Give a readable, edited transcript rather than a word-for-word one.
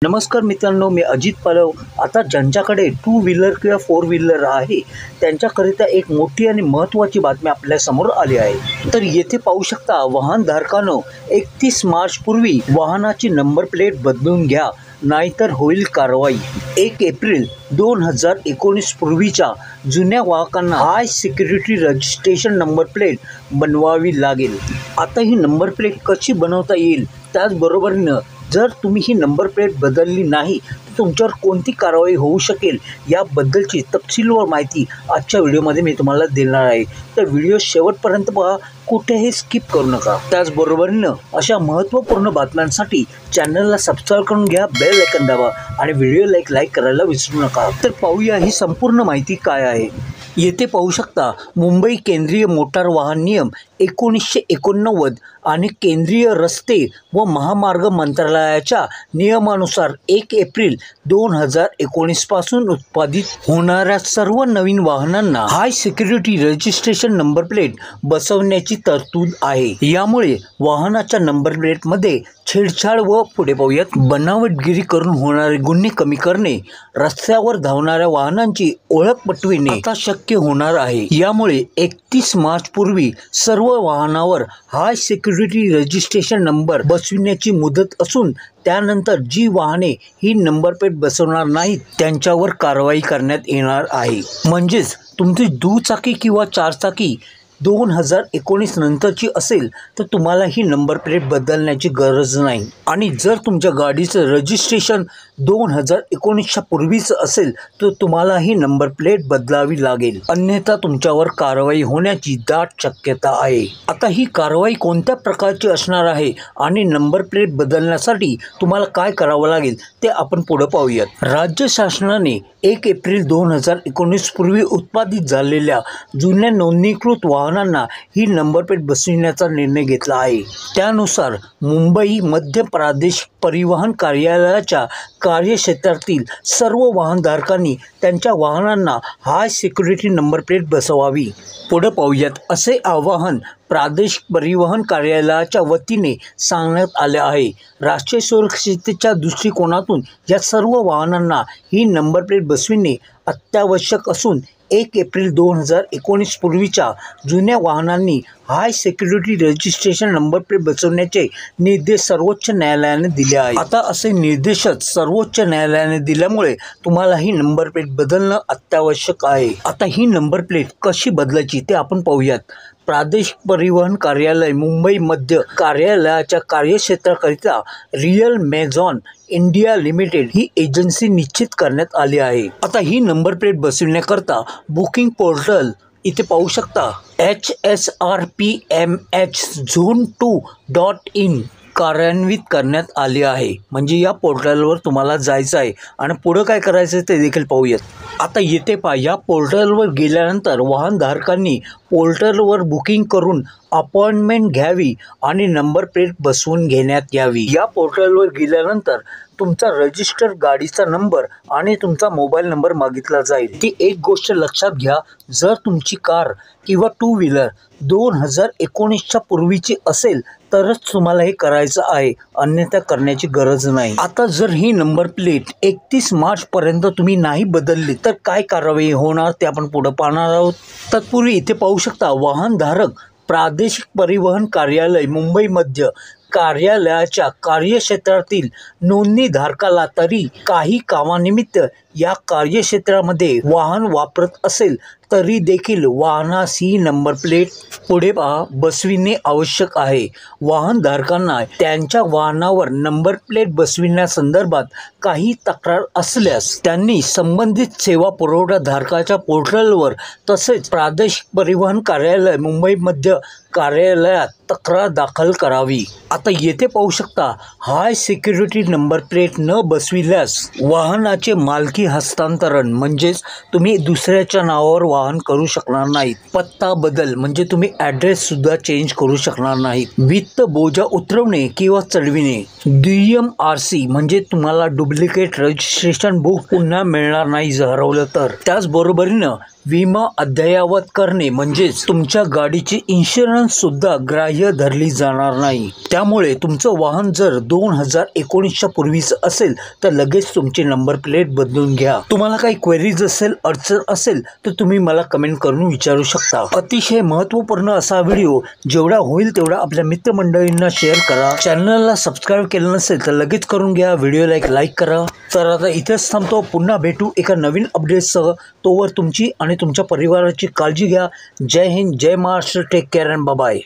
नमस्कार मित्रांनो, मी अजित पलव. आता ज्यांच्याकडे टू व्हीलर किंवा फोर व्हीलर आहे त्यांच्याकरिता एक मोठी आणि महत्त्वाची बातमी आपल्यासमोर आली आहे. तर येथे पाहू शकता, वाहनधारकांनो 31 मार्चपूर्वी वाहनाची नंबर प्लेट बदलून घ्या, नाहीतर होईल कारवाई. 1 एप्रिल 2019 पूर्वीच्या जुन्या वाहकांना हाय सिक्युरिटी रजिस्ट्रेशन नंबर प्लेट बनवावी लागेल. आता ही नंबर प्लेट कशी बनवता येईल, त्याचबरोबरीनं जर तुम्ही ही नंबर प्लेट बदलली नाही तर तुमच्यावर कोणती कारवाई होऊ शकेल याबद्दलची तपशीलवार माहिती आजच्या व्हिडिओमध्ये मी तुम्हाला देणार आहे. तर व्हिडिओ शेवटपर्यंत पहा, कुठेही स्किप करू नका. त्याचबरोबरीनं अशा महत्त्वपूर्ण बातम्यांसाठी चॅनलला सबस्क्राईब करून घ्या, बेल आयकॉन दाबा आणि व्हिडिओला लाईक करायला विसरू नका. तर पाहूया ही संपूर्ण माहिती काय आहे. येथे पाहू शकता, मुंबई केंद्रीय मोटार वाहन नियम 1989 आणि केंद्रीय रस्ते व महामार्ग मंत्रालयाच्या नियमानुसार 1 एप्रिल 2019 पासून उत्पादित होणाऱ्या सर्व नवीन वाहनांना हाय सिक्युरिटी रजिस्ट्रेशन नंबर प्लेट बसवण्याची तरतूद आहे. यामुळे वाहनाच्या नंबर प्लेटमध्ये छेडछाड व पुढे पाहूयात बनावटगिरी करून होणारे गुन्हे कमी करणे, रस्त्यावर धावणाऱ्या वाहनांची ओळख पटविणे आता शक्य होणार आहे. यामुळे 31 मार्च पूर्वी सर्व वाहनावर हाय सिक्युरिटी रजिस्ट्रेशन नंबर बसविण्याची मुदत असून त्यानंतर जी वाहने ही नंबर प्लेट बसवणार नाहीत त्यांच्यावर कारवाई करण्यात येणार आहे. म्हणजेच तुमची दुचाकी किंवा चारचाकी 2019 नंतरची असेल तर तुम्हाला ही नंबर प्लेट बदलण्याची गरज नाही. आणि जर तुमच्या गाडीचं रजिस्ट्रेशन 2019च्या पूर्वीचं असेल तर तुम्हाला ही नंबर प्लेट बदलावी लागेल, अन्यथा तुमच्यावर कारवाई होण्याची दाट शक्यता आहे. आता ही कारवाई कोणत्या प्रकारची असणार आहे आणि नंबर प्लेट बदलण्यासाठी तुम्हाला काय करावं लागेल ते आपण पुढे पाहूयात. राज्य शासनाने 1 एप्रिल 2019 पूर्वी उत्पादित झालेल्या जुन्या नोंदणीकृत वाहनांना ही नंबर प्लेट बसविण्याचा निर्णय घेतला आहे. त्यानुसार मुंबई मध्य प्रदेश परिवहन कार्यालयाच्या कार्यक्षेत्रातील सर्व वाहनधारकांनी त्यांच्या वाहनांना हाय सिक्युरिटी नंबर प्लेट बसवावी. पुढे पाहूयात. असे आवाहन प्रादेशिक परिवहन कार्यालयाच्या वतीने सांगण्यात आले आहे. राष्ट्रीय सुरक्षिततेच्या दृष्टिकोनातून या सर्व वाहनांना ही नंबर प्लेट बसविणे अत्यावश्यक असून 1 एप्रिल 2019 पूर्वीच्या जुन्या वाहनांनी high security registration number plate बसवण्याचे निर्देश सर्वोच्च न्यायालयाने दिले आहेत. आता असे निर्देशच सर्वोच्च न्यायालयाने दिल्यामुळे तुम्हाला ही नंबर प्लेट बदलणं अत्यावश्यक आहे. आता ही नंबर प्लेट कशी बदलायची ते आपण पाहूयात. प्रादेशिक परिवहन कार्यालय मुंबई मध्य कार्यालयाच्या कार्यक्षेत्राकरिता रियल मेझॉन इंडिया लिमिटेड ही एजन्सी निश्चित करण्यात आली आहे. आता ही नंबर प्लेट बसविण्याकरता बुकिंग पोर्टल इथे पाहू शकता, hsrpmhzone2.in कार्यान्वित करण्यात आली आहे. म्हणजे या पोर्टलवर तुम्हाला जायचं आहे आणि पुढं काय करायचं ते देखील पाहूयात. आता येथे पहा, या पोर्टलवर गेल्यानंतर वाहनधारकांनी पोर्टलवर बुकिंग करून अपॉइंटमेंट घ्यावी आणि नंबर प्लेट बसवून घेण्यात यावी. या पोर्टलवर गेल्यानंतर तुमचा रजिस्टर गाडीचा नंबर आणि तुमचा मोबाईल नंबर मागितला जाईल. ती एक गोष्ट लक्षात घ्या, जर तुमची कार किंवा टू व्हीलर 2019च्या पूर्वीची असेल तरच तुम्हाला हे करायचं आहे, अन्यथा करण्याची गरज नाही. आता जर ही नंबर प्लेट 31 मार्चपर्यंत तुम्ही नाही बदलली तर काय कारवाई होणार ते आपण पुढे पाहणार आहोत. तत्पूर्वी इथे पाहू शकता, वाहनधारक प्रादेशिक परिवहन कार्यालय मुंबई मध्य कार्यालयाच्या कार्यक्षेत्रातील नोंदणीधारकाला तरी काही कामानिमित्त या कार्यक्षेत्रामध्ये वाहन वापरत असेल तरी देखील वाहनास ही नंबर प्लेट पुढे बसविणे आवश्यक आहे. वाहनधारकांना त्यांच्या वाहनावर नंबर प्लेट बसविण्यासंदर्भात काही तक्रार असल्यास त्यांनी संबंधित सेवा पुरवठाधारकाच्या पोर्टलवर तसेच प्रादेशिक परिवहन कार्यालय मुंबई मध्य कार्यालयात तक्रार दाखल करावी. आता येथे पाहू शकता, हाय सिक्युरिटी नंबर प्लेट न बसविल्यास वाहनाचे मालकी हस्तांतरण म्हणजेच तुम्ही दुसऱ्याच्या नावावर वाहन करू शकणार नाहीत. पत्ता बदल म्हणजे तुम्ही ॲड्रेस सुद्धा चेंज करू शकणार नाहीत. वित्त बोजा उतरवणे किंवा चढविणे. दुय्यम RC म्हणजे तुम्हाला डुप्लिकेट रजिस्ट्रेशन बुक पुन्हा मिळणार नाही जर हरवलं तर. त्याचबरोबरीनं विमा अद्ययावत करणे म्हणजेच तुमच्या गाडीची इन्शुरन्स सुद्धा ग्राह्य धरली जाणार नाही। त्यामुळे तुमचं वाहन जर 2019च्या पूर्वीच असेल तर लगेच तुमची नंबर प्लेट बदलून घ्या। तुम्हाला काही क्वेरीज असेल, अडचण असेल तर तुम्ही मला कमेंट करून विचारू शकता। अतिशय महत्त्वपूर्ण असा व्हिडिओ जेवढा होईल तेवढा आपल्या मित्रमंडळींना शेअर करा। चॅनलला सबस्क्राईब केलं नसेल तर लगेच करून घ्या। व्हिडिओला एक लाईक करा। तर आता इथेच थांबतो, पुन्हा भेटू एका नवीन अपडेटसह। तोवर तुमची आणि तुमच्या परिवाराची काळजी घ्या। जय हिंद, जय Maharashtra, take care and bye bye.